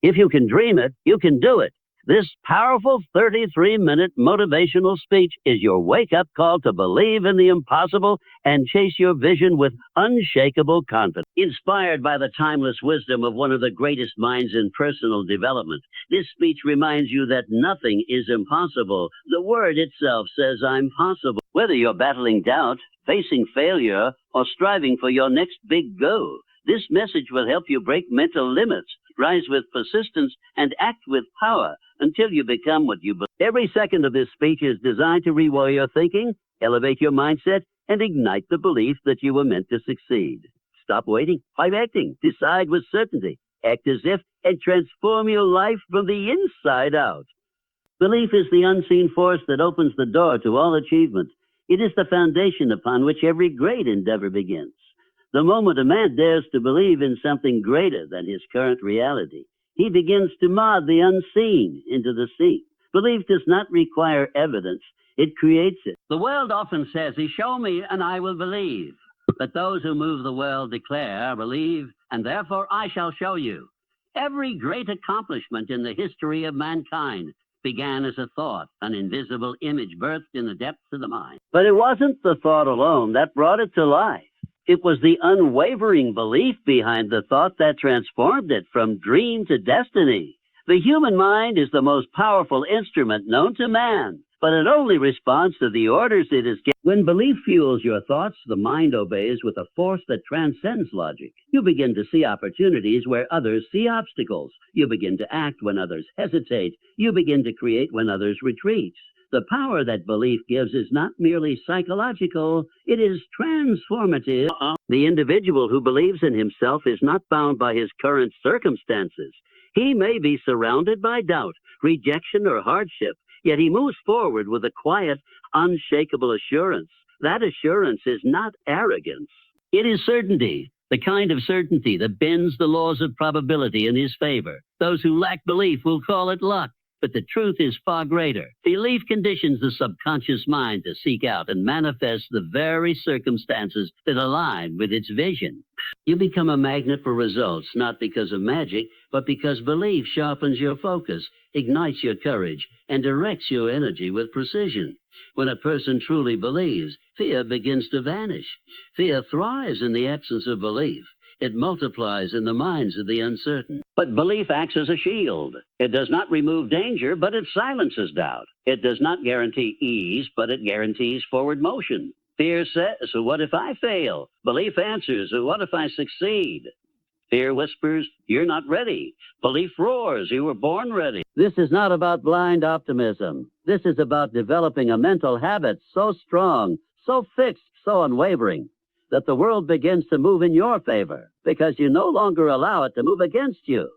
If you can dream it, you can do it. This powerful 33-minute motivational speech is your wake-up call to believe in the impossible and chase your vision with unshakable confidence. Inspired by the timeless wisdom of one of the greatest minds in personal development, this speech reminds you that nothing is impossible. The word itself says, "I'm possible." Whether you're battling doubt, facing failure, or striving for your next big go, this message will help you break mental limits, rise with persistence, and act with power until you become what you believe. Every second of this speech is designed to rewire your thinking, elevate your mindset, and ignite the belief that you were meant to succeed. Stop waiting. Start acting. Decide with certainty. Act as if, and transform your life from the inside out. Belief is the unseen force that opens the door to all achievement. It is the foundation upon which every great endeavor begins. The moment a man dares to believe in something greater than his current reality, he begins to mod the unseen into the seen. Belief does not require evidence. It creates it. The world often says, "Show me and I will believe." But those who move the world declare, "Believe, and therefore I shall show you." Every great accomplishment in the history of mankind began as a thought, an invisible image birthed in the depths of the mind. But it wasn't the thought alone that brought it to life. It was the unwavering belief behind the thought that transformed it from dream to destiny. The human mind is the most powerful instrument known to man, but it only responds to the orders it is given. When belief fuels your thoughts, the mind obeys with a force that transcends logic. You begin to see opportunities where others see obstacles. You begin to act when others hesitate. You begin to create when others retreat. The power that belief gives is not merely psychological, it is transformative. The individual who believes in himself is not bound by his current circumstances. He may be surrounded by doubt, rejection, or hardship, yet he moves forward with a quiet, unshakable assurance. That assurance is not arrogance. It is certainty, the kind of certainty that bends the laws of probability in his favor. Those who lack belief will call it luck. But the truth is far greater. Belief conditions the subconscious mind to seek out and manifest the very circumstances that align with its vision. You become a magnet for results, not because of magic, but because belief sharpens your focus, ignites your courage, and directs your energy with precision. When a person truly believes, fear begins to vanish. Fear thrives in the absence of belief. It multiplies in the minds of the uncertain. But belief acts as a shield. It does not remove danger, but it silences doubt. It does not guarantee ease, but it guarantees forward motion. Fear says, "So what if I fail?" Belief answers, "So what if I succeed?" Fear whispers, "You're not ready." Belief roars, "You were born ready." This is not about blind optimism. This is about developing a mental habit so strong, so fixed, so unwavering, that the world begins to move in your favor because you no longer allow it to move against you.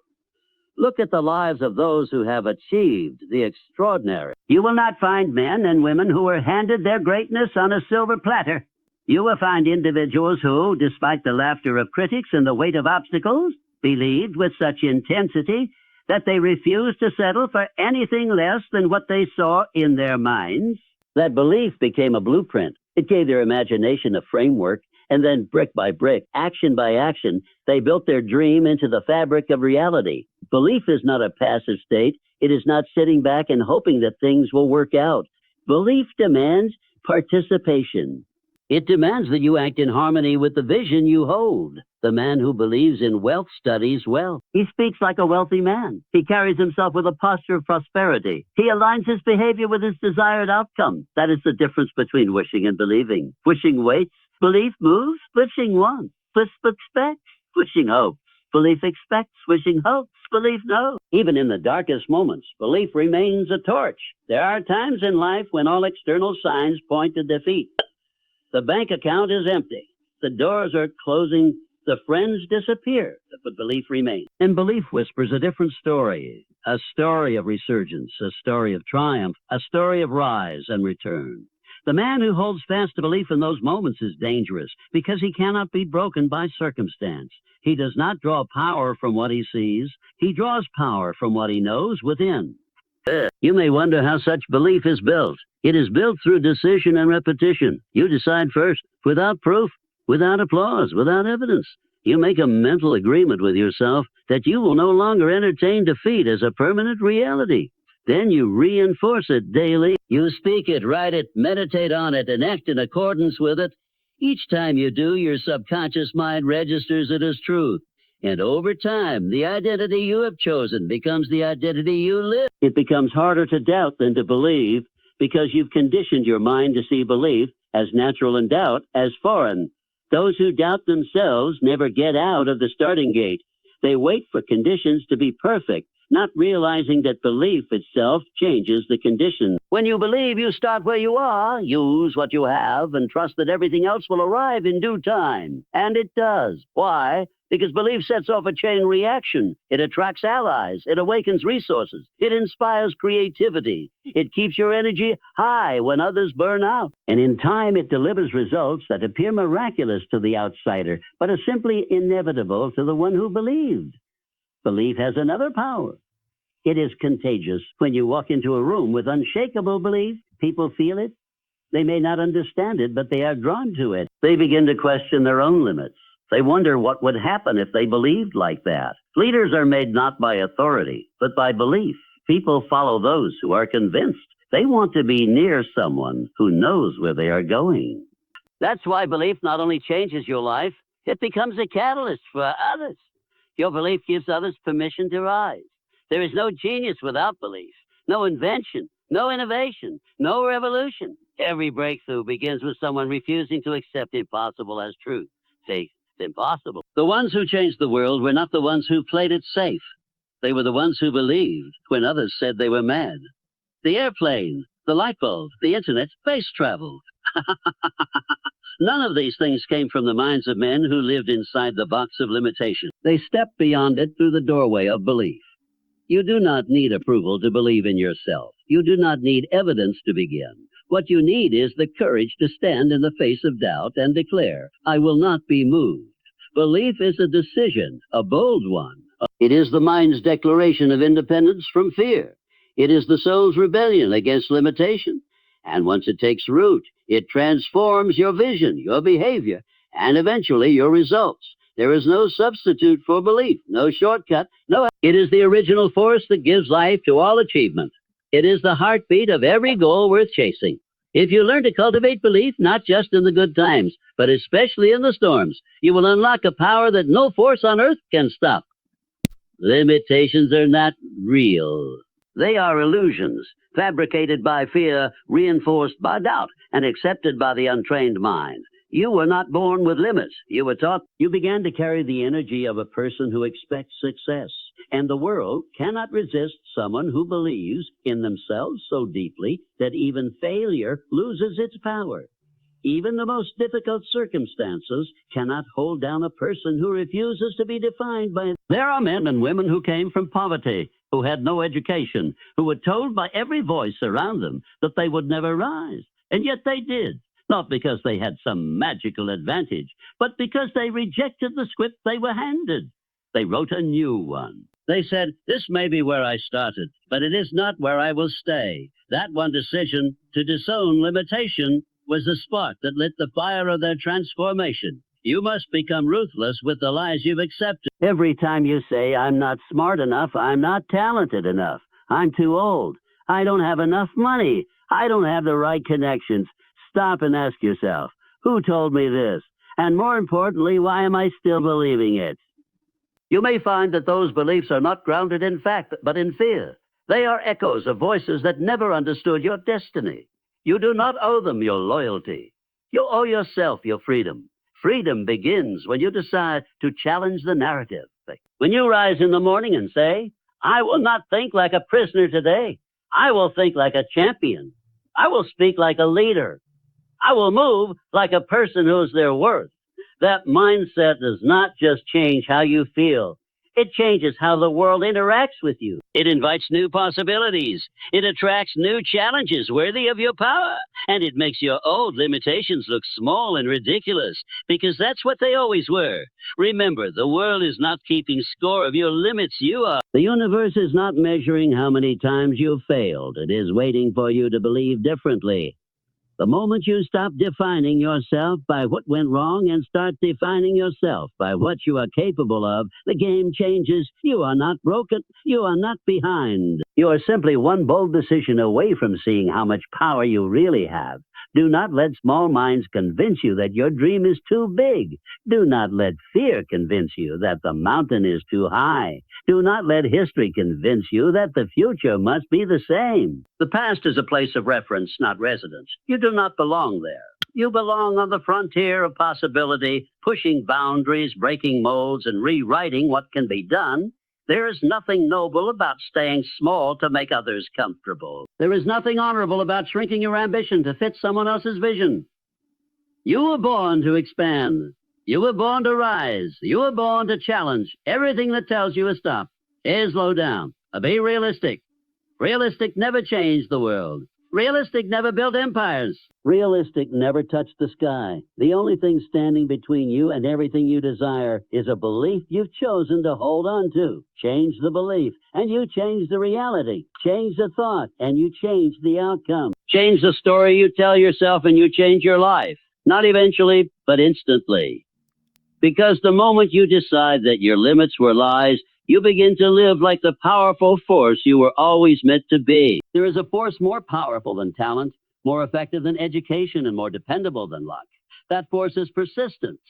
Look at the lives of those who have achieved the extraordinary. You will not find men and women who were handed their greatness on a silver platter. You will find individuals who, despite the laughter of critics and the weight of obstacles, believed with such intensity that they refused to settle for anything less than what they saw in their minds. That belief became a blueprint. It gave their imagination a framework. And then brick by brick, action by action, they built their dream into the fabric of reality. Belief is not a passive state. It is not sitting back and hoping that things will work out. Belief demands participation. It demands that you act in harmony with the vision you hold. The man who believes in wealth studies wealth. He speaks like a wealthy man. He carries himself with a posture of prosperity. He aligns his behavior with his desired outcome. That is the difference between wishing and believing. Wishing waits. Belief moves, wishing wants. Belief expects, wishing hopes. Belief expects, wishing hopes. Belief knows. Even in the darkest moments, belief remains a torch. There are times in life when all external signs point to defeat. The bank account is empty. The doors are closing. The friends disappear, but belief remains. And belief whispers a different story. A story of resurgence, a story of triumph, a story of rise and return. The man who holds fast to belief in those moments is dangerous because he cannot be broken by circumstance. He does not draw power from what he sees. He draws power from what he knows within. You may wonder how such belief is built. It is built through decision and repetition. You decide first, without proof, without applause, without evidence. You make a mental agreement with yourself that you will no longer entertain defeat as a permanent reality. Then you reinforce it daily. You speak it, write it, meditate on it, and act in accordance with it. Each time you do, your subconscious mind registers it as truth. And over time, the identity you have chosen becomes the identity you live. It becomes harder to doubt than to believe because you've conditioned your mind to see belief as natural and doubt as foreign. Those who doubt themselves never get out of the starting gate. They wait for conditions to be perfect, not realizing that belief itself changes the conditions. When you believe, you start where you are, use what you have, and trust that everything else will arrive in due time. And it does. Why? Because belief sets off a chain reaction. It attracts allies. It awakens resources. It inspires creativity. It keeps your energy high when others burn out. And in time, it delivers results that appear miraculous to the outsider, but are simply inevitable to the one who believed. Belief has another power. It is contagious. When you walk into a room with unshakable belief, people feel it. They may not understand it, but they are drawn to it. They begin to question their own limits. They wonder what would happen if they believed like that. Leaders are made not by authority, but by belief. People follow those who are convinced. They want to be near someone who knows where they are going. That's why belief not only changes your life, it becomes a catalyst for others. Your belief gives others permission to rise. There is no genius without belief, no invention, no innovation, no revolution. Every breakthrough begins with someone refusing to accept impossible as truth. Faith is impossible. The ones who changed the world were not the ones who played it safe. They were the ones who believed when others said they were mad. The airplane, the light bulb, the internet, space travel. None of these things came from the minds of men who lived inside the box of limitation. They stepped beyond it through the doorway of belief. You do not need approval to believe in yourself. You do not need evidence to begin. What you need is the courage to stand in the face of doubt and declare, I will not be moved. Belief is a decision, a bold one. It is the mind's declaration of independence from fear. It is the soul's rebellion against limitation. And once it takes root, it transforms your vision, your behavior, and eventually your results. There is no substitute for belief, no shortcut, no. It is the original force that gives life to all achievement. It is the heartbeat of every goal worth chasing. If you learn to cultivate belief, not just in the good times, but especially in the storms, you will unlock a power that no force on earth can stop. Limitations are not real. They are illusions, fabricated by fear, reinforced by doubt, and accepted by the untrained mind. You were not born with limits. You were taught. You began to carry the energy of a person who expects success. And the world cannot resist someone who believes in themselves so deeply that even failure loses its power. Even the most difficult circumstances cannot hold down a person who refuses to be defined by. There are men and women who came from poverty, who had no education, who were told by every voice around them that they would never rise. And yet they did. Not because they had some magical advantage, but because they rejected the script they were handed. They wrote a new one. They said, this may be where I started, but it is not where I will stay. That one decision to disown limitation was the spark that lit the fire of their transformation. You must become ruthless with the lies you've accepted. Every time you say, I'm not smart enough, I'm not talented enough, I'm too old, I don't have enough money, I don't have the right connections, stop and ask yourself, who told me this? And more importantly, why am I still believing it? You may find that those beliefs are not grounded in fact, but in fear. They are echoes of voices that never understood your destiny. You do not owe them your loyalty. You owe yourself your freedom. Freedom begins when you decide to challenge the narrative. When you rise in the morning and say, I will not think like a prisoner today. I will think like a champion. I will speak like a leader. I will move like a person who is their worth. That mindset does not just change how you feel. It changes how the world interacts with you. It invites new possibilities. It attracts new challenges worthy of your power. And it makes your old limitations look small and ridiculous, because that's what they always were. Remember, the world is not keeping score of your limits. You are. The universe is not measuring how many times you've failed. It is waiting for you to believe differently. The moment you stop defining yourself by what went wrong and start defining yourself by what you are capable of, the game changes. You are not broken. You are not behind. You are simply one bold decision away from seeing how much power you really have. Do not let small minds convince you that your dream is too big. Do not let fear convince you that the mountain is too high. Do not let history convince you that the future must be the same. The past is a place of reference, not residence. You do not belong there. You belong on the frontier of possibility, pushing boundaries, breaking molds, and rewriting what can be done. There is nothing noble about staying small to make others comfortable. There is nothing honorable about shrinking your ambition to fit someone else's vision. You were born to expand. You were born to rise. You were born to challenge everything that tells you to stop. Slow down. Be realistic. Realistic never changed the world. Realistic never built empires. Realistic never touched the sky. The only thing standing between you and everything you desire is a belief you've chosen to hold on to. Change the belief, and you change the reality. Change the thought, and you change the outcome. Change the story you tell yourself, and you change your life. Not eventually, but instantly. Because the moment you decide that your limits were lies, you begin to live like the powerful force you were always meant to be. There is a force more powerful than talent, more effective than education, and more dependable than luck. That force is persistence.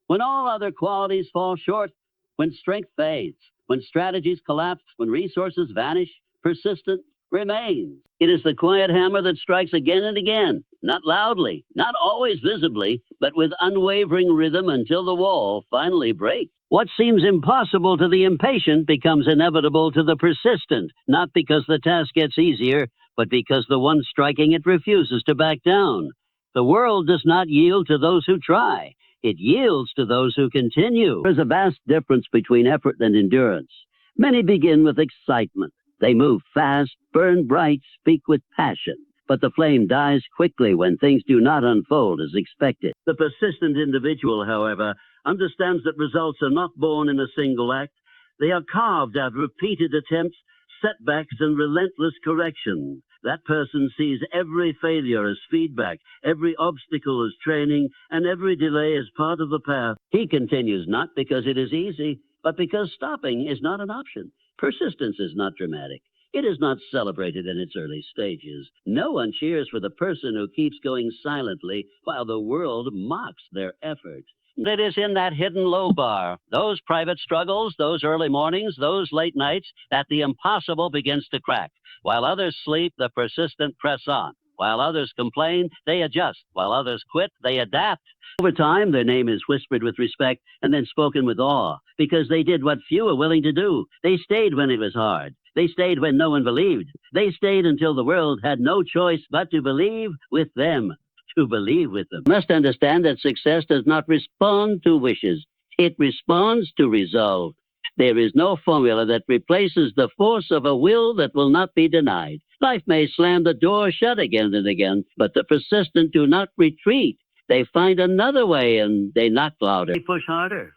When all other qualities fall short, when strength fades, when strategies collapse, when resources vanish, persistence remains. It is the quiet hammer that strikes again and again, not loudly, not always visibly, but with unwavering rhythm until the wall finally breaks. What seems impossible to the impatient becomes inevitable to the persistent, not because the task gets easier, but because the one striking it refuses to back down. The world does not yield to those who try. It yields to those who continue. There's a vast difference between effort and endurance. Many begin with excitement. They move fast, burn bright, speak with passion. But the flame dies quickly when things do not unfold as expected. The persistent individual, however, understands that results are not born in a single act. They are carved out of repeated attempts, setbacks, and relentless correction. That person sees every failure as feedback, every obstacle as training, and every delay as part of the path. He continues not because it is easy, but because stopping is not an option. Persistence is not dramatic. It is not celebrated in its early stages. No one cheers for the person who keeps going silently while the world mocks their effort. It is in that hidden low bar, those private struggles, those early mornings, those late nights, that the impossible begins to crack. While others sleep, the persistent press on. While others complain, they adjust. While others quit, they adapt. Over time, their name is whispered with respect and then spoken with awe, because they did what few are willing to do. They stayed when it was hard. They stayed when no one believed. They stayed until the world had no choice but to believe with them. To believe with them. You must understand that success does not respond to wishes. It responds to resolve. There is no formula that replaces the force of a will that will not be denied. Life may slam the door shut again and again, but the persistent do not retreat. They find another way and they knock louder. They push harder.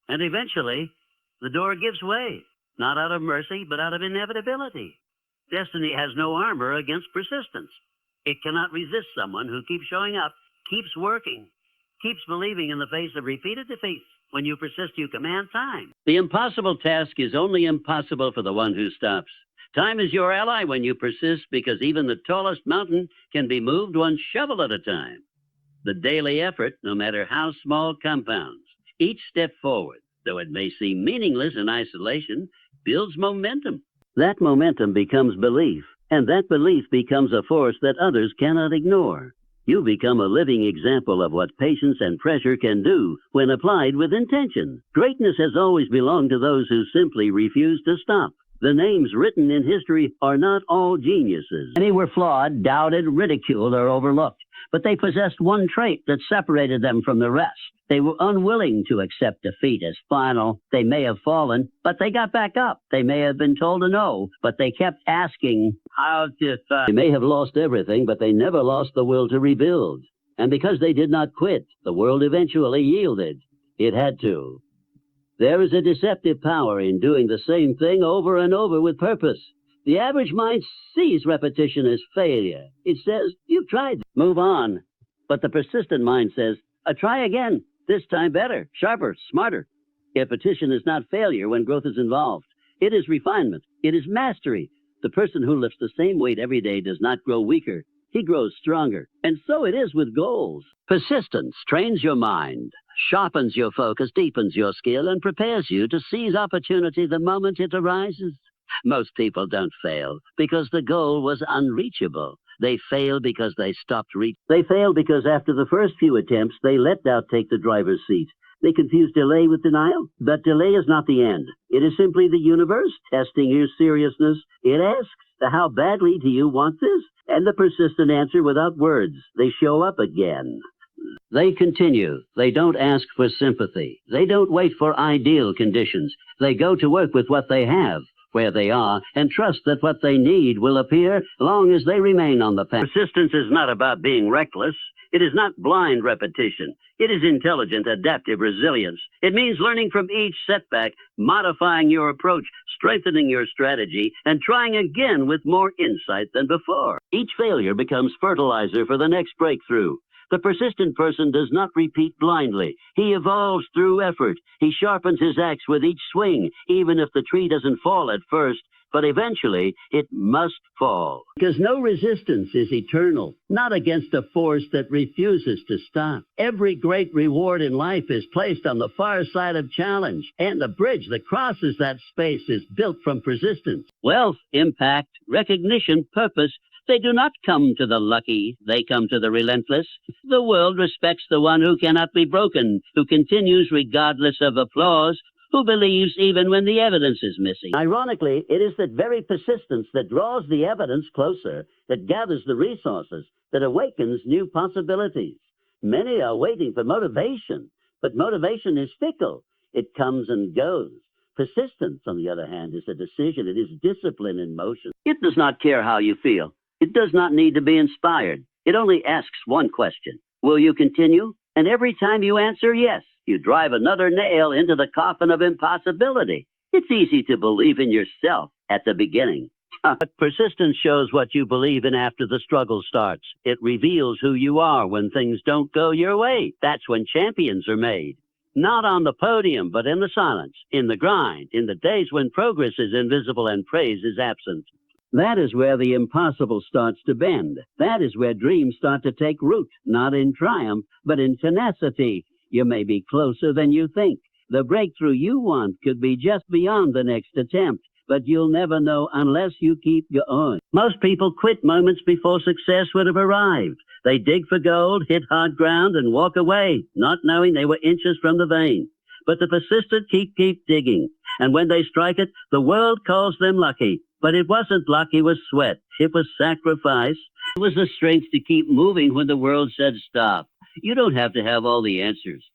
And eventually, the door gives way. Not out of mercy, but out of inevitability. Destiny has no armor against persistence. It cannot resist someone who keeps showing up, keeps working, keeps believing in the face of repeated defeats. When you persist, you command time. The impossible task is only impossible for the one who stops. Time is your ally when you persist, because even the tallest mountain can be moved one shovel at a time. The daily effort, no matter how small, compounds. Each step forward, though it may seem meaningless in isolation, builds momentum. That momentum becomes belief, and that belief becomes a force that others cannot ignore. You become a living example of what patience and pressure can do when applied with intention. Greatness has always belonged to those who simply refuse to stop. The names written in history are not all geniuses. Many were flawed, doubted, ridiculed, or overlooked, but they possessed one trait that separated them from the rest. They were unwilling to accept defeat as final. They may have fallen, but they got back up. They may have been told to no, but they kept asking how to fight. They may have lost everything, but they never lost the will to rebuild. And because they did not quit, the world eventually yielded. It had to. There is a deceptive power in doing the same thing over and over with purpose. The average mind sees repetition as failure. It says, you've tried. Move on. But the persistent mind says, try again. This time better, sharper, smarter. Repetition is not failure when growth is involved. It is refinement. It is mastery. The person who lifts the same weight every day does not grow weaker. He grows stronger. And so it is with goals. Persistence trains your mind, sharpens your focus, deepens your skill, and prepares you to seize opportunity the moment it arises. Most people don't fail because the goal was unreachable. They fail because they stopped reaching. They fail because after the first few attempts, they let doubt take the driver's seat. They confuse delay with denial. But delay is not the end. It is simply the universe testing your seriousness. It asks, how badly do you want this? And the persistent answer without words. They show up again. They continue. They don't ask for sympathy. They don't wait for ideal conditions. They go to work with what they have, where they are, and trust that what they need will appear long as they remain on the path. Persistence is not about being reckless. It is not blind repetition. It is intelligent, adaptive resilience. It means learning from each setback, modifying your approach, strengthening your strategy, and trying again with more insight than before. Each failure becomes fertilizer for the next breakthrough. The persistent person does not repeat blindly. He evolves through effort. He sharpens his axe with each swing, even if the tree doesn't fall at first. But eventually, it must fall. Because no resistance is eternal, not against a force that refuses to stop. Every great reward in life is placed on the far side of challenge, and the bridge that crosses that space is built from persistence. Wealth, impact, recognition, purpose, they do not come to the lucky, they come to the relentless. The world respects the one who cannot be broken, who continues regardless of applause, who believes even when the evidence is missing. Ironically, it is that very persistence that draws the evidence closer, that gathers the resources, that awakens new possibilities. Many are waiting for motivation, but motivation is fickle. It comes and goes. Persistence, on the other hand, is a decision. It is discipline in motion. It does not care how you feel. It does not need to be inspired. It only asks one question. Will you continue? And every time you answer yes, you drive another nail into the coffin of impossibility. It's easy to believe in yourself at the beginning. But persistence shows what you believe in after the struggle starts. It reveals who you are when things don't go your way. That's when champions are made. Not on the podium, but in the silence, in the grind, in the days when progress is invisible and praise is absent. That is where the impossible starts to bend. That is where dreams start to take root, not in triumph, but in tenacity. You may be closer than you think. The breakthrough you want could be just beyond the next attempt, but you'll never know unless you keep going. Most people quit moments before success would have arrived. They dig for gold, hit hard ground, and walk away, not knowing they were inches from the vein. But the persistent keep digging, and when they strike it, the world calls them lucky. But it wasn't luck, it was sweat. It was sacrifice. It was the strength to keep moving when the world said stop. You don't have to have all the answers.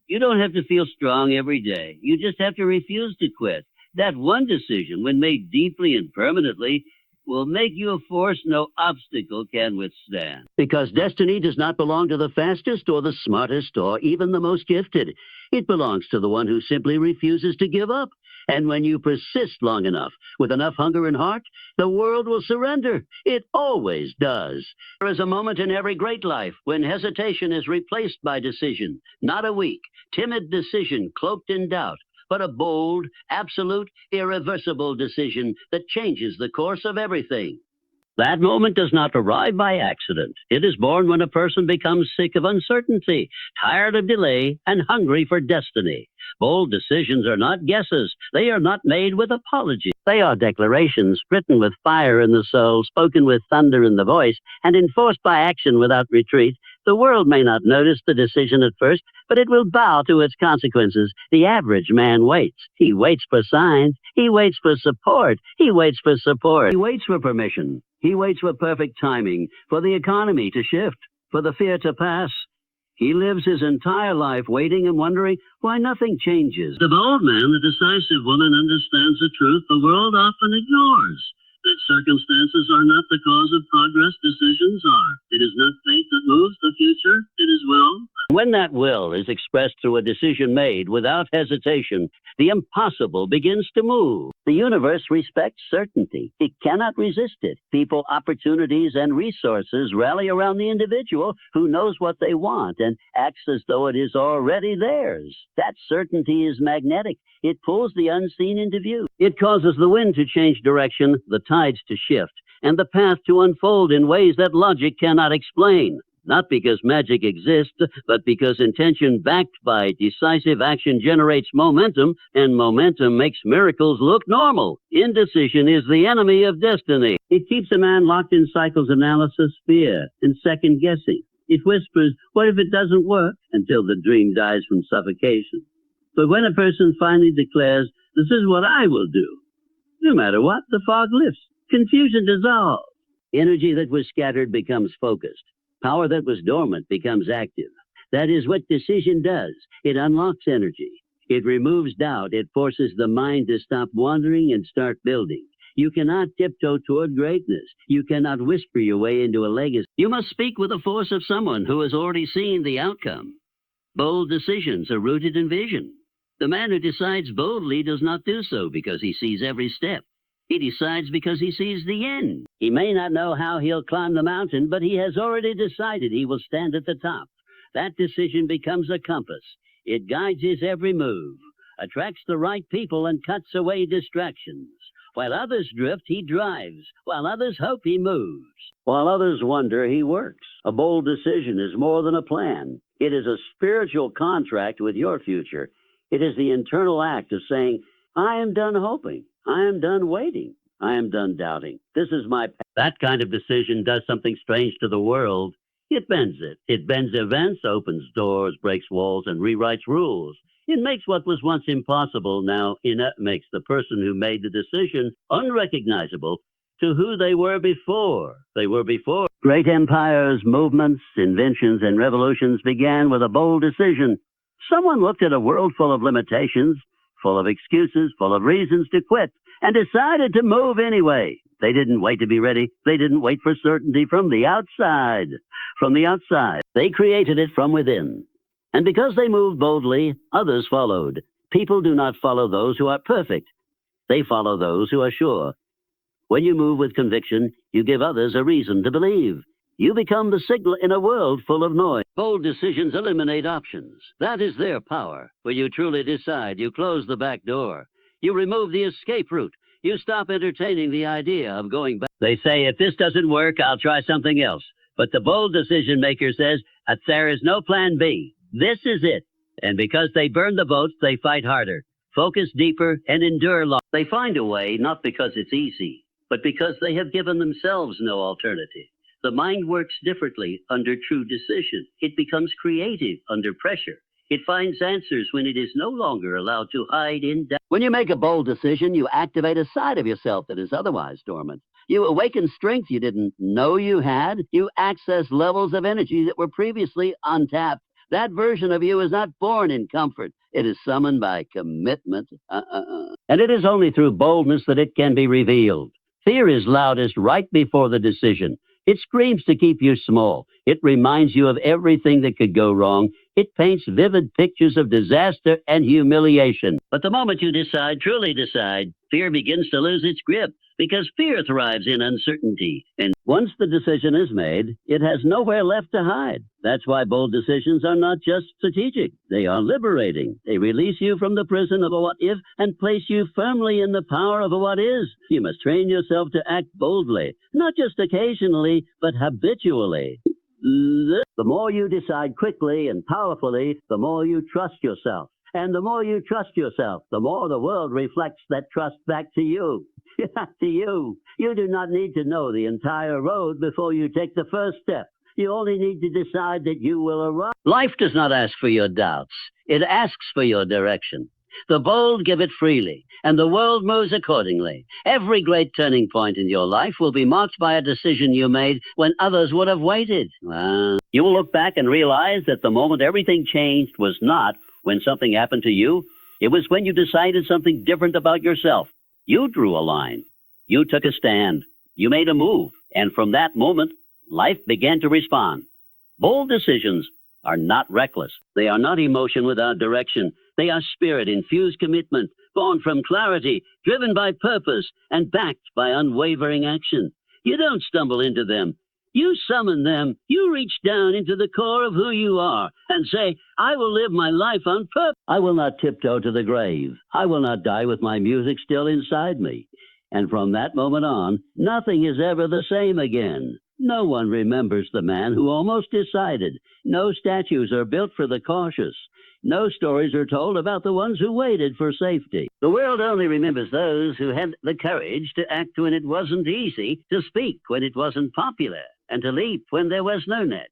You don't have to feel strong every day. You just have to refuse to quit. That one decision, when made deeply and permanently, will make you a force no obstacle can withstand. Because destiny does not belong to the fastest or the smartest or even the most gifted. It belongs to the one who simply refuses to give up. And when you persist long enough, with enough hunger and heart, the world will surrender. It always does. There is a moment in every great life when hesitation is replaced by decision. Not a weak, timid decision cloaked in doubt, but a bold, absolute, irreversible decision that changes the course of everything. That moment does not arrive by accident. It is born when a person becomes sick of uncertainty, tired of delay, and hungry for destiny. Bold decisions are not guesses. They are not made with apology. They are declarations written with fire in the soul, spoken with thunder in the voice, and enforced by action without retreat. The world may not notice the decision at first, but it will bow to its consequences. The average man waits. He waits for signs. He waits for support. He waits for support. He waits for permission. He waits for perfect timing, for the economy to shift, for the fear to pass. He lives his entire life waiting and wondering why nothing changes. The bold man, the decisive woman, understands the truth the world often ignores. That circumstances are not the cause of progress, decisions are. It is not fate that moves the future, it is will. When that will is expressed through a decision made without hesitation, the impossible begins to move. The universe respects certainty. It cannot resist it. People, opportunities, and resources rally around the individual who knows what they want and acts as though it is already theirs. That certainty is magnetic. It pulls the unseen into view. It causes the wind to change direction, the tides to shift, and the path to unfold in ways that logic cannot explain. Not because magic exists, but because intention backed by decisive action generates momentum, and momentum makes miracles look normal. Indecision is the enemy of destiny. It keeps a man locked in cycles of analysis, fear, and second guessing. It whispers, what if it doesn't work? Until the dream dies from suffocation. But when a person finally declares, this is what I will do, no matter what, the fog lifts. Confusion dissolves. Energy that was scattered becomes focused. Power that was dormant becomes active. That is what decision does. It unlocks energy. It removes doubt. It forces the mind to stop wandering and start building. You cannot tiptoe toward greatness. You cannot whisper your way into a legacy. You must speak with the force of someone who has already seen the outcome. Bold decisions are rooted in vision. The man who decides boldly does not do so because he sees every step. He decides because he sees the end. He may not know how he'll climb the mountain, but he has already decided he will stand at the top. That decision becomes a compass. It guides his every move, attracts the right people, and cuts away distractions. While others drift, he drives. While others hope, he moves. While others wonder, he works. A bold decision is more than a plan. It is a spiritual contract with your future. It is the internal act of saying, I am done hoping. I am done waiting. I am done doubting. This is my path. That kind of decision does something strange to the world. It bends it. It bends events, opens doors, breaks walls, and rewrites rules. It makes what was once impossible now makes the person who made the decision unrecognizable to who they were before. Great empires, movements, inventions, and revolutions began with a bold decision. Someone looked at a world full of limitations, full of excuses, full of reasons to quit, and decided to move anyway. They didn't wait to be ready. They didn't wait for certainty from the outside. They created it from within. And because they moved boldly, others followed. People do not follow those who are perfect. They follow those who are sure. When you move with conviction, you give others a reason to believe. You become the signal in a world full of noise. Bold decisions eliminate options. That is their power. When you truly decide, you close the back door. You remove the escape route. You stop entertaining the idea of going back. They say, if this doesn't work, I'll try something else. But the bold decision maker says, there is no plan B. This is it. And because they burn the boats, they fight harder, focus deeper, and endure longer. They find a way, not because it's easy, but because they have given themselves no alternative. The mind works differently under true decision. It becomes creative under pressure. It finds answers when it is no longer allowed to hide in doubt. When you make a bold decision, you activate a side of yourself that is otherwise dormant. You awaken strength you didn't know you had. You access levels of energy that were previously untapped. That version of you is not born in comfort. It is summoned by commitment. And it is only through boldness that it can be revealed. Fear is loudest right before the decision. It screams to keep you small. It reminds you of everything that could go wrong. It paints vivid pictures of disaster and humiliation. But the moment you decide, truly decide, fear begins to lose its grip because fear thrives in uncertainty. And once the decision is made, it has nowhere left to hide. That's why bold decisions are not just strategic. They are liberating. They release you from the prison of a what if and place you firmly in the power of a what is. You must train yourself to act boldly, not just occasionally, but habitually. The more you decide quickly and powerfully, the more you trust yourself. And the more you trust yourself, the more the world reflects that trust back to you. To you. You do not need to know the entire road before you take the first step. You only need to decide that you will arrive. Life does not ask for your doubts. It asks for your direction. The bold give it freely, and the world moves accordingly. Every great turning point in your life will be marked by a decision you made when others would have waited. You will look back and realize that the moment everything changed was not when something happened to you. It was when you decided something different about yourself. You drew a line. You took a stand. You made a move. And from that moment, life began to respond. Bold decisions are not reckless. They are not emotion without direction. They are spirit-infused commitment, born from clarity, driven by purpose, and backed by unwavering action. You don't stumble into them. You summon them. You reach down into the core of who you are and say, I will live my life on purpose. I will not tiptoe to the grave. I will not die with my music still inside me. And from that moment on, nothing is ever the same again. No one remembers the man who almost decided. No statues are built for the cautious. No stories are told about the ones who waited for safety. The world only remembers those who had the courage to act when it wasn't easy, to speak when it wasn't popular, and to leap when there was no net.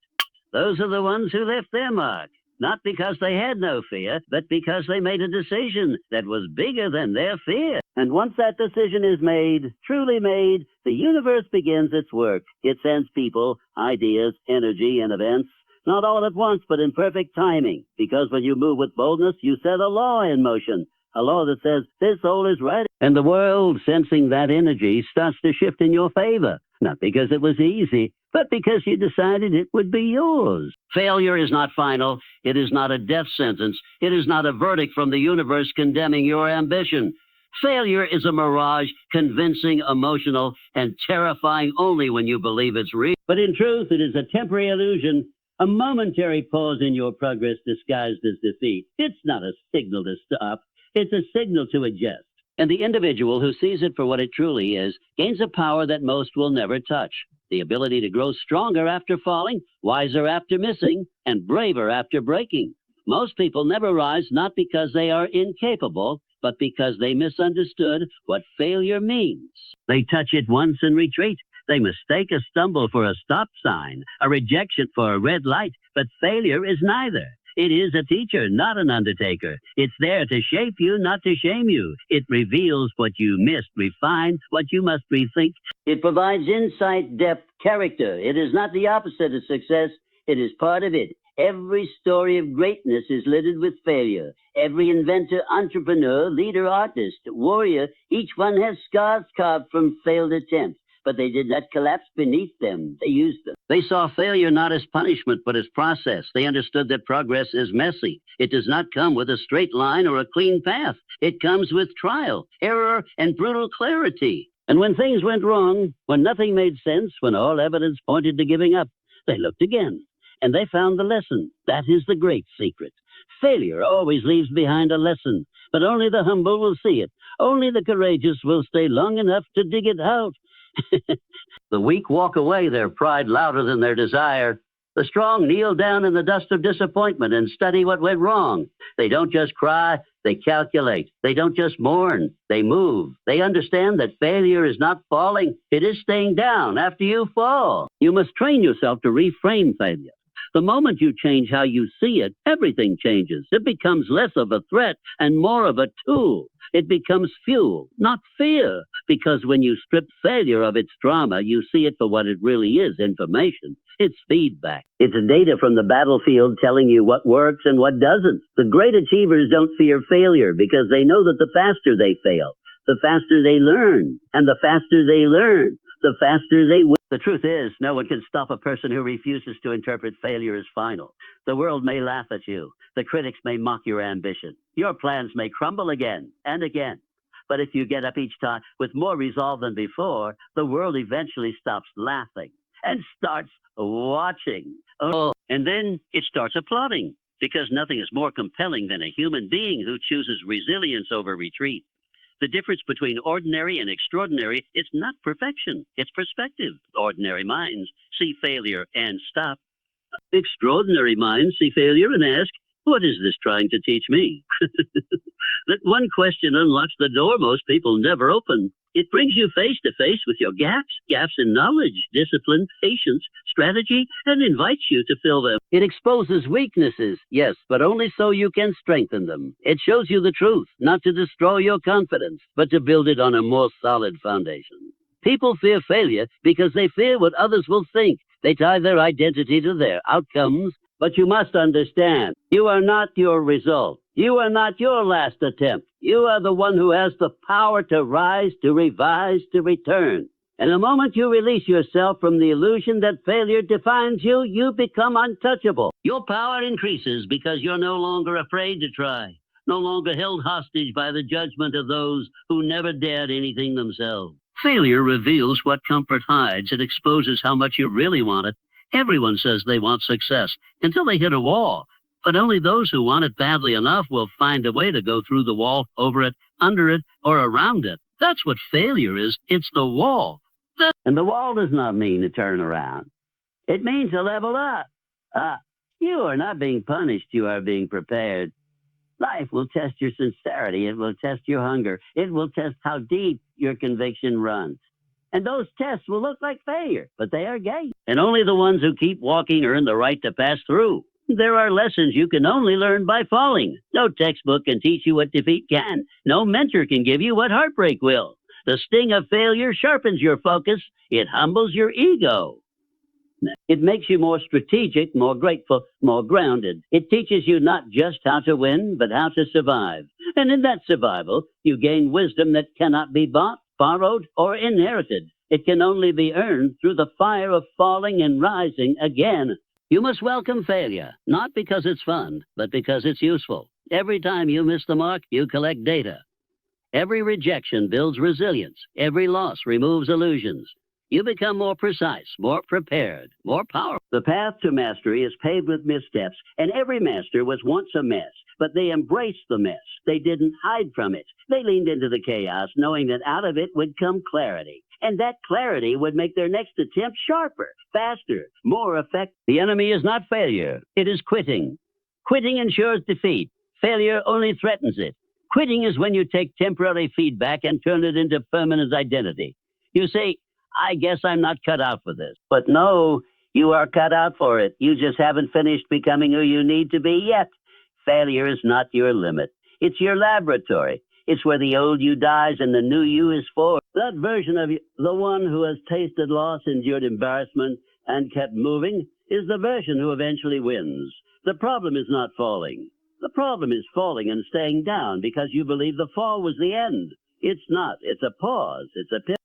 Those are the ones who left their mark, not because they had no fear, but because they made a decision that was bigger than their fear. And once that decision is made, truly made, the universe begins its work. It sends people, ideas, energy, and events, not all at once, but in perfect timing. Because when you move with boldness, you set a law in motion. A law that says, this soul is right. And the world, sensing that energy, starts to shift in your favor. Not because it was easy, but because you decided it would be yours. Failure is not final. It is not a death sentence. It is not a verdict from the universe condemning your ambition. Failure is a mirage, convincing, emotional, and terrifying only when you believe it's real. But in truth, it is a temporary illusion, a momentary pause in your progress disguised as defeat. It's not a signal to stop. It's a signal to adjust. And the individual who sees it for what it truly is gains a power that most will never touch. The ability to grow stronger after falling, wiser after missing, and braver after breaking. Most people never rise not because they are incapable, but because they misunderstood what failure means. They touch it once and retreat. They mistake a stumble for a stop sign, a rejection for a red light, but failure is neither. It is a teacher, not an undertaker. It's there to shape you, not to shame you. It reveals what you missed, refine what you must rethink. It provides insight, depth, character. It is not the opposite of success. It is part of it. Every story of greatness is littered with failure. Every inventor, entrepreneur, leader, artist, warrior, each one has scars carved from failed attempts. But they did not collapse beneath them. They used them. They saw failure not as punishment, but as process. They understood that progress is messy. It does not come with a straight line or a clean path. It comes with trial, error, and brutal clarity. And when things went wrong, when nothing made sense, when all evidence pointed to giving up, they looked again. And they found the lesson. That is the great secret. Failure always leaves behind a lesson, but only the humble will see it. Only the courageous will stay long enough to dig it out. The weak walk away, their pride louder than their desire. The strong kneel down in the dust of disappointment and study what went wrong. They don't just cry, they calculate. They don't just mourn, they move. They understand that failure is not falling, it is staying down after you fall. You must train yourself to reframe failure. The moment you change how you see it, everything changes. It becomes less of a threat and more of a tool. It becomes fuel, not fear, because when you strip failure of its drama, you see it for what it really is, information. It's feedback. It's data from the battlefield telling you what works and what doesn't. The great achievers don't fear failure because they know that the faster they fail, the faster they learn, and the faster they learn, the faster they win. The truth is, no one can stop a person who refuses to interpret failure as final. The world may laugh at you. The critics may mock your ambition. Your plans may crumble again and again. But if you get up each time with more resolve than before, the world eventually stops laughing and starts watching. Oh, and then it starts applauding, because nothing is more compelling than a human being who chooses resilience over retreat. The difference between ordinary and extraordinary is not perfection, it's perspective. Ordinary minds see failure and stop. Extraordinary minds see failure and ask, what is this trying to teach me? That one question unlocks the door most people never open. It brings you face to face with your gaps in knowledge, discipline, patience, strategy, and invites you to fill them. It exposes weaknesses, yes, but only so you can strengthen them. It shows you the truth, not to destroy your confidence, but to build it on a more solid foundation. People fear failure because they fear what others will think. They tie their identity to their outcomes. But you must understand, you are not your result. You are not your last attempt. You are the one who has the power to rise, to revise, to return. And the moment you release yourself from the illusion that failure defines you, you become untouchable. Your power increases because you're no longer afraid to try, no longer held hostage by the judgment of those who never dared anything themselves. Failure reveals what comfort hides. It exposes how much you really want it. Everyone says they want success until they hit a wall. But only those who want it badly enough will find a way to go through the wall, over it, under it, or around it. That's what failure is. It's the wall. And the wall does not mean to turn around. It means to level up. You are not being punished. You are being prepared. Life will test your sincerity. It will test your hunger. It will test how deep your conviction runs. And those tests will look like failure, but they are gates. And only the ones who keep walking earn the right to pass through. There are lessons you can only learn by falling. No textbook can teach you what defeat can. No mentor can give you what heartbreak will. The sting of failure sharpens your focus. It humbles your ego. It makes you more strategic, more grateful, more grounded. It teaches you not just how to win, but how to survive. And in that survival, you gain wisdom that cannot be bought, borrowed, or inherited. It can only be earned through the fire of falling and rising again. You must welcome failure, not because it's fun, but because it's useful. Every time you miss the mark, you collect data. Every rejection builds resilience. Every loss removes illusions. You become more precise, more prepared, more powerful. The path to mastery is paved with missteps, and every master was once a mess. But they embraced the mess. They didn't hide from it. They leaned into the chaos, knowing that out of it would come clarity. And that clarity would make their next attempt sharper, faster, more effective. The enemy is not failure. It is quitting. Quitting ensures defeat. Failure only threatens it. Quitting is when you take temporary feedback and turn it into permanent identity. You say, I guess I'm not cut out for this. But no, you are cut out for it. You just haven't finished becoming who you need to be yet. Failure is not your limit. It's your laboratory. It's where the old you dies and the new you is formed. That version of you, the one who has tasted loss, endured embarrassment, and kept moving, is the version who eventually wins. The problem is not falling. The problem is falling and staying down because you believe the fall was the end. It's not. It's a pause.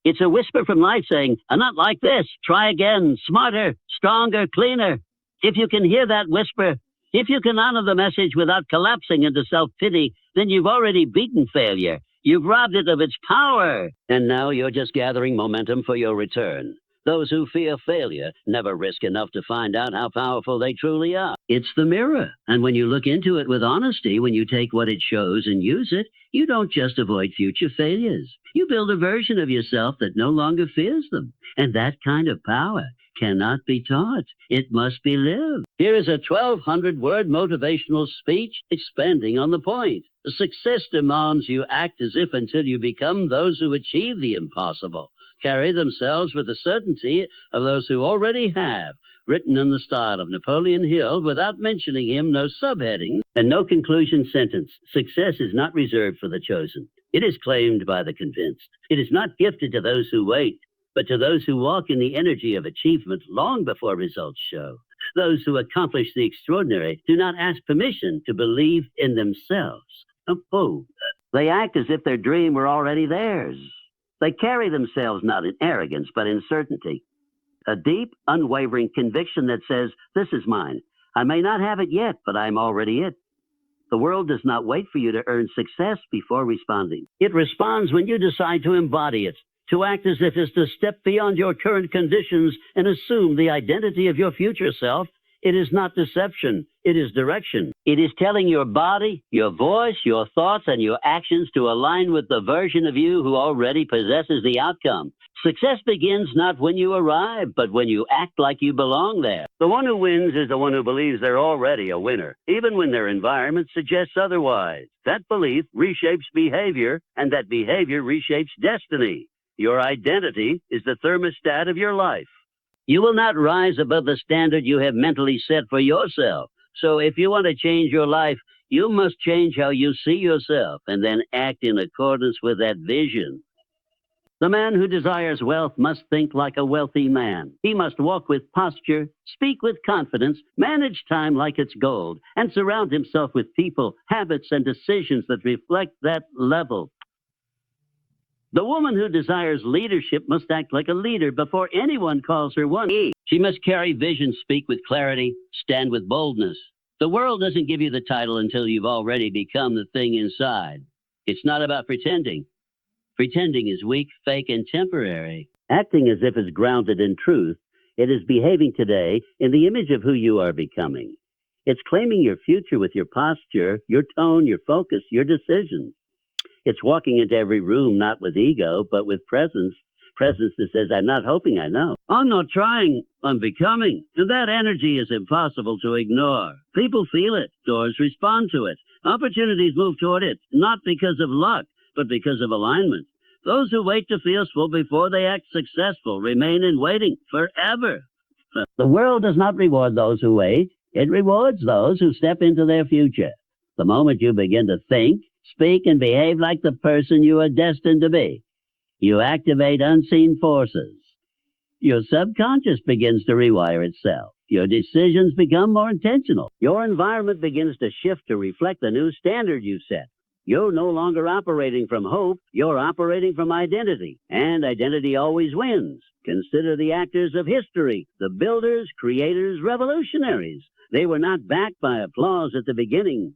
It's a whisper from life saying, not like this. Try again. Smarter, stronger, cleaner. If you can hear that whisper, if you can honor the message without collapsing into self-pity, then you've already beaten failure. You've robbed it of its power. And now you're just gathering momentum for your return. Those who fear failure never risk enough to find out how powerful they truly are. It's the mirror. And when you look into it with honesty, when you take what it shows and use it, you don't just avoid future failures. You build a version of yourself that no longer fears them. And that kind of power cannot be taught. It must be lived. Here is a 1,200-word motivational speech expanding on the point. The success demands you act as if until you become those who achieve the impossible. Carry themselves with the certainty of those who already have, written in the style of Napoleon Hill without mentioning him, no subheading and no conclusion sentence. Success is not reserved for the chosen. It is claimed by the convinced. It is not gifted to those who wait, but to those who walk in the energy of achievement long before results show. Those who accomplish the extraordinary do not ask permission to believe in themselves. They act as if their dream were already theirs. They carry themselves not in arrogance, but in certainty. A deep, unwavering conviction that says, this is mine. I may not have it yet, but I'm already it. The world does not wait for you to earn success before responding. It responds when you decide to embody it, to act as if it's to step beyond your current conditions and assume the identity of your future self. It is not deception. It is direction. It is telling your body, your voice, your thoughts, and your actions to align with the version of you who already possesses the outcome. Success begins not when you arrive, but when you act like you belong there. The one who wins is the one who believes they're already a winner, even when their environment suggests otherwise. That belief reshapes behavior, and that behavior reshapes destiny. Your identity is the thermostat of your life. You will not rise above the standard you have mentally set for yourself. So if you want to change your life, you must change how you see yourself and then act in accordance with that vision. The man who desires wealth must think like a wealthy man. He must walk with posture, speak with confidence, manage time like it's gold, and surround himself with people, habits, and decisions that reflect that level. The woman who desires leadership must act like a leader before anyone calls her one. She must carry vision, speak with clarity, stand with boldness. The world doesn't give you the title until you've already become the thing inside. It's not about pretending. Pretending is weak, fake, and temporary. Acting as if it's grounded in truth, it is behaving today in the image of who you are becoming. It's claiming your future with your posture, your tone, your focus, your decisions. It's walking into every room not with ego, but with presence. Presence that says, I'm not hoping I know. I'm not trying, I'm becoming. And that energy is impossible to ignore. People feel it. Doors respond to it. Opportunities move toward it, not because of luck, but because of alignment. Those who wait to feel full before they act successful remain in waiting forever. The world does not reward those who wait. It rewards those who step into their future. The moment you begin to think, speak, and behave like the person you are destined to be, you activate unseen forces. Your subconscious begins to rewire itself. Your decisions become more intentional. Your environment begins to shift to reflect the new standard you set. You're no longer operating from hope, you're operating from identity. And identity always wins. Consider the actors of history, the builders, creators, revolutionaries. They were not backed by applause at the beginning.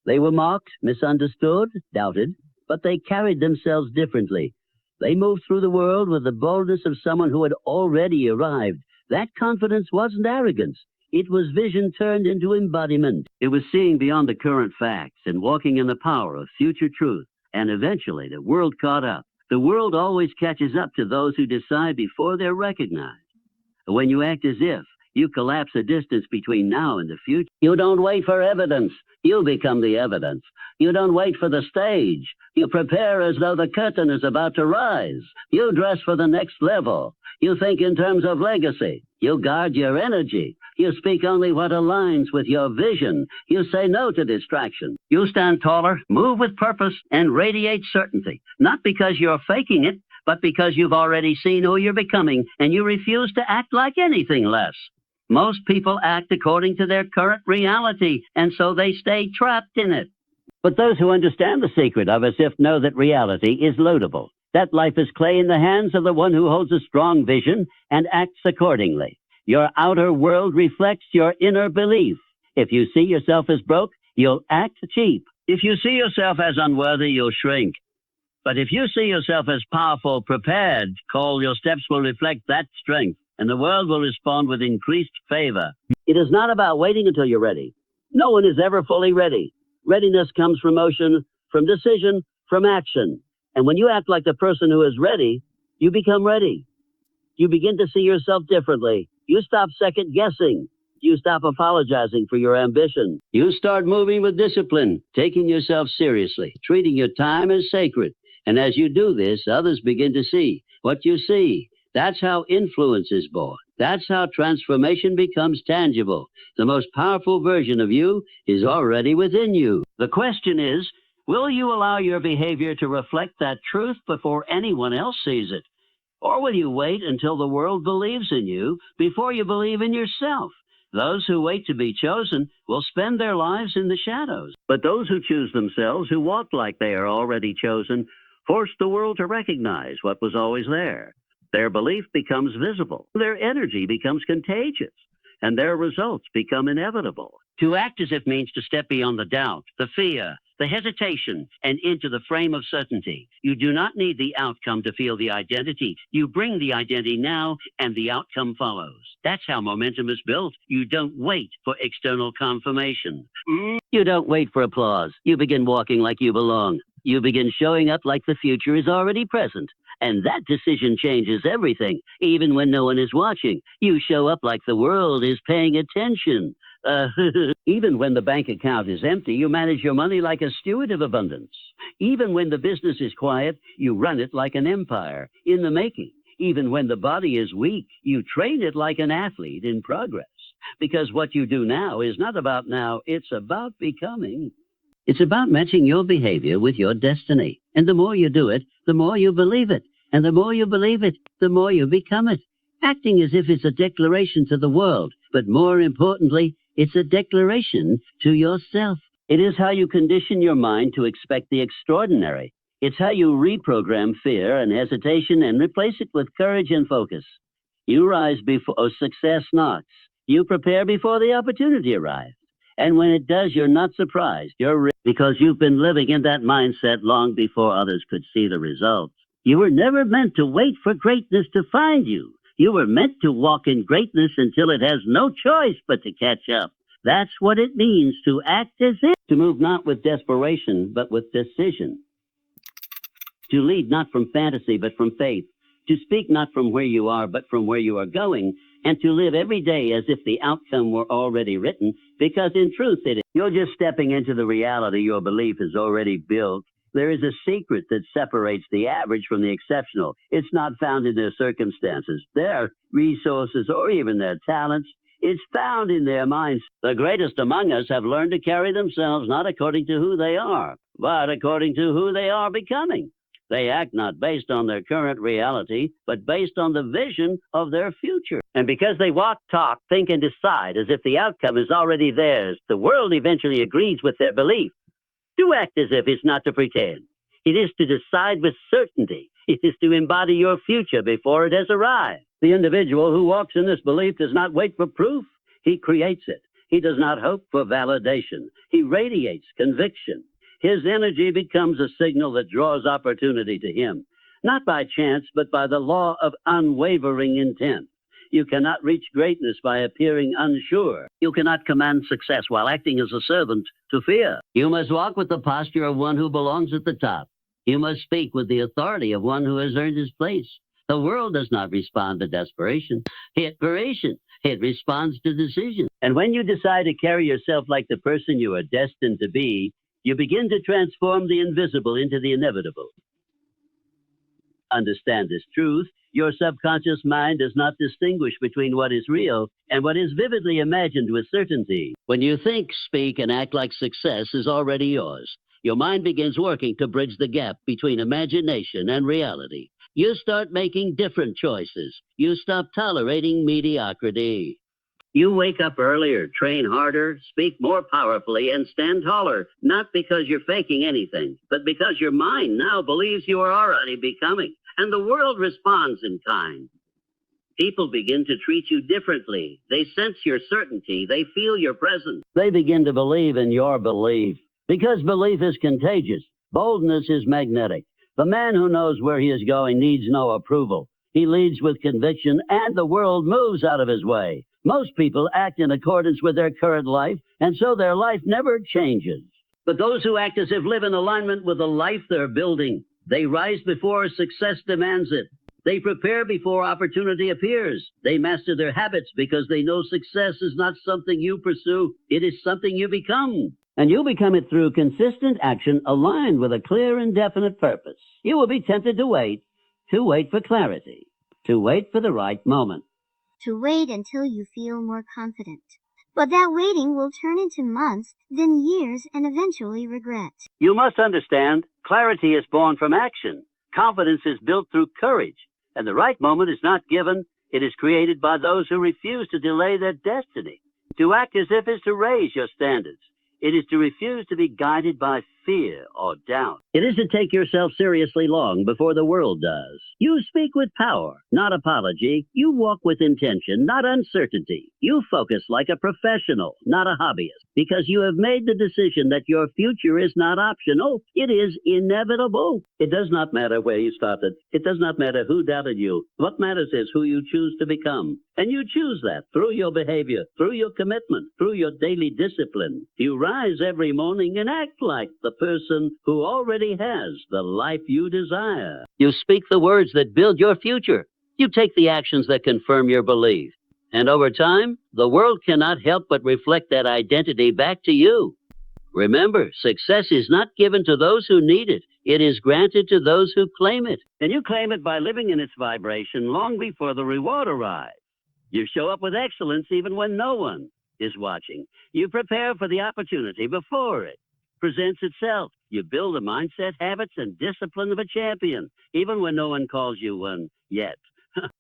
They were mocked, misunderstood, doubted, but they carried themselves differently. They moved through the world with the boldness of someone who had already arrived. That confidence wasn't arrogance. It was vision turned into embodiment. It was seeing beyond the current facts and walking in the power of future truth. And eventually the world caught up. The world always catches up to those who decide before they're recognized. When you act as if, you collapse the distance between now and the future. You don't wait for evidence. You become the evidence. You don't wait for the stage. You prepare as though the curtain is about to rise. You dress for the next level. You think in terms of legacy. You guard your energy. You speak only what aligns with your vision. You say no to distraction. You stand taller, move with purpose, and radiate certainty. Not because you're faking it, but because you've already seen who you're becoming, and you refuse to act like anything less. Most people act according to their current reality, and so they stay trapped in it. But those who understand the secret of as if know that reality is loadable, that life is clay in the hands of the one who holds a strong vision and acts accordingly. Your outer world reflects your inner belief. If you see yourself as broke, you'll act cheap. If you see yourself as unworthy, you'll shrink. But if you see yourself as powerful, prepared, call, your steps will reflect that strength, and the world will respond with increased favor. It is not about waiting until you're ready. No one is ever fully ready. Readiness comes from motion, from decision, from action. And when you act like the person who is ready, you become ready. You begin to see yourself differently. You stop second guessing. You stop apologizing for your ambition. You start moving with discipline, taking yourself seriously, treating your time as sacred. And as you do this, others begin to see what you see. That's how influence is born. That's how transformation becomes tangible. The most powerful version of you is already within you. The question is, will you allow your behavior to reflect that truth before anyone else sees it? Or will you wait until the world believes in you before you believe in yourself? Those who wait to be chosen will spend their lives in the shadows. But those who choose themselves, who walk like they are already chosen, force the world to recognize what was always there. Their belief becomes visible. Their energy becomes contagious. And their results become inevitable. To act as if means to step beyond the doubt, the fear, the hesitation, and into the frame of certainty. You do not need the outcome to feel the identity. You bring the identity now, and the outcome follows. That's how momentum is built. You don't wait for external confirmation. You don't wait for applause. You begin walking like you belong. You begin showing up like the future is already present. And that decision changes everything, even when no one is watching. You show up like the world is paying attention. Even when the bank account is empty, you manage your money like a steward of abundance. Even when the business is quiet, you run it like an empire in the making. Even when the body is weak, you train it like an athlete in progress. Because what you do now is not about now, it's about becoming. It's about matching your behavior with your destiny. And the more you do it, the more you believe it. And the more you believe it, the more you become it. Acting as if it's a declaration to the world, but more importantly, it's a declaration to yourself. It is how you condition your mind to expect the extraordinary. It's how you reprogram fear and hesitation and replace it with courage and focus. You rise before success knocks. You prepare before the opportunity arrives. And when it does, you're not surprised. Because you've been living in that mindset long before others could see the results. You were never meant to wait for greatness to find you. You were meant to walk in greatness until it has no choice but to catch up. That's what it means to act as if. To move not with desperation, but with decision. To lead not from fantasy, but from faith. To speak not from where you are, but from where you are going. And to live every day as if the outcome were already written, because in truth it is. You're just stepping into the reality your belief is already built. There is a secret that separates the average from the exceptional. It's not found in their circumstances, their resources, or even their talents. It's found in their minds. The greatest among us have learned to carry themselves not according to who they are, but according to who they are becoming. They act not based on their current reality, but based on the vision of their future. And because they walk, talk, think, and decide as if the outcome is already theirs, the world eventually agrees with their belief. To act as if is not to pretend. It is to decide with certainty. It is to embody your future before it has arrived. The individual who walks in this belief does not wait for proof. He creates it. He does not hope for validation. He radiates conviction. His energy becomes a signal that draws opportunity to him, not by chance, but by the law of unwavering intent. You cannot reach greatness by appearing unsure. You cannot command success while acting as a servant to fear. You must walk with the posture of one who belongs at the top. You must speak with the authority of one who has earned his place. The world does not respond to desperation. It responds to decision. And when you decide to carry yourself like the person you are destined to be, you begin to transform the invisible into the inevitable. Understand this truth. Your subconscious mind does not distinguish between what is real and what is vividly imagined with certainty. When you think, speak, and act like success is already yours, your mind begins working to bridge the gap between imagination and reality. You start making different choices. You stop tolerating mediocrity. You wake up earlier, train harder, speak more powerfully, and stand taller, not because you're faking anything, but because your mind now believes you are already becoming, and the world responds in kind. People begin to treat you differently. They sense your certainty. They feel your presence. They begin to believe in your belief. Because belief is contagious. Boldness is magnetic. The man who knows where he is going needs no approval. He leads with conviction, and the world moves out of his way. Most people act in accordance with their current life, and so their life never changes. But those who act as if live in alignment with the life they're building, they rise before success demands it. They prepare before opportunity appears. They master their habits because they know success is not something you pursue. It is something you become. And you become it through consistent action aligned with a clear and definite purpose. You will be tempted to wait for clarity, to wait for the right moment. To wait until you feel more confident. But that waiting will turn into months, then years, and eventually regret. You must understand, clarity is born from action. Confidence is built through courage. And the right moment is not given. It is created by those who refuse to delay their destiny. To act as if is to raise your standards. It is to refuse to be guided by fear or doubt. It is to take yourself seriously long before the world does. You speak with power, not apology. You walk with intention, not uncertainty. You focus like a professional, not a hobbyist, because you have made the decision that your future is not optional. It is inevitable. It does not matter where you started. It does not matter who doubted you. What matters is who you choose to become. And you choose that through your behavior, through your commitment, through your daily discipline. You rise every morning and act like the person who already has the life you desire. You speak the words that build your future. You take the actions that confirm your belief. And over time, the world cannot help but reflect that identity back to you. Remember, success is not given to those who need it. It is granted to those who claim it. And you claim it by living in its vibration long before the reward arrives. You show up with excellence even when no one is watching. You prepare for the opportunity before it presents itself. You build the mindset, habits, and discipline of a champion, even when no one calls you one yet.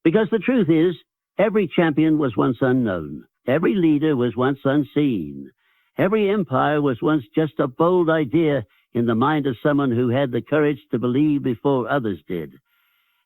Because the truth is, every champion was once unknown. Every leader was once unseen. Every empire was once just a bold idea in the mind of someone who had the courage to believe before others did.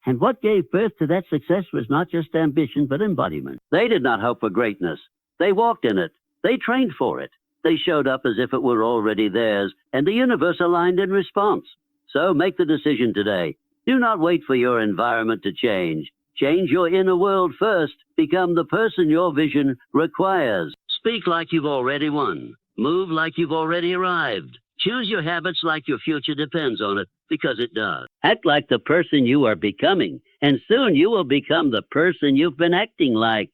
And what gave birth to that success was not just ambition, but embodiment. They did not hope for greatness. They walked in it. They trained for it. They showed up as if it were already theirs, and the universe aligned in response. So make the decision today. Do not wait for your environment to change. Change your inner world first. Become the person your vision requires. Speak like you've already won. Move like you've already arrived. Choose your habits like your future depends on it, because it does. Act like the person you are becoming, and soon you will become the person you've been acting like.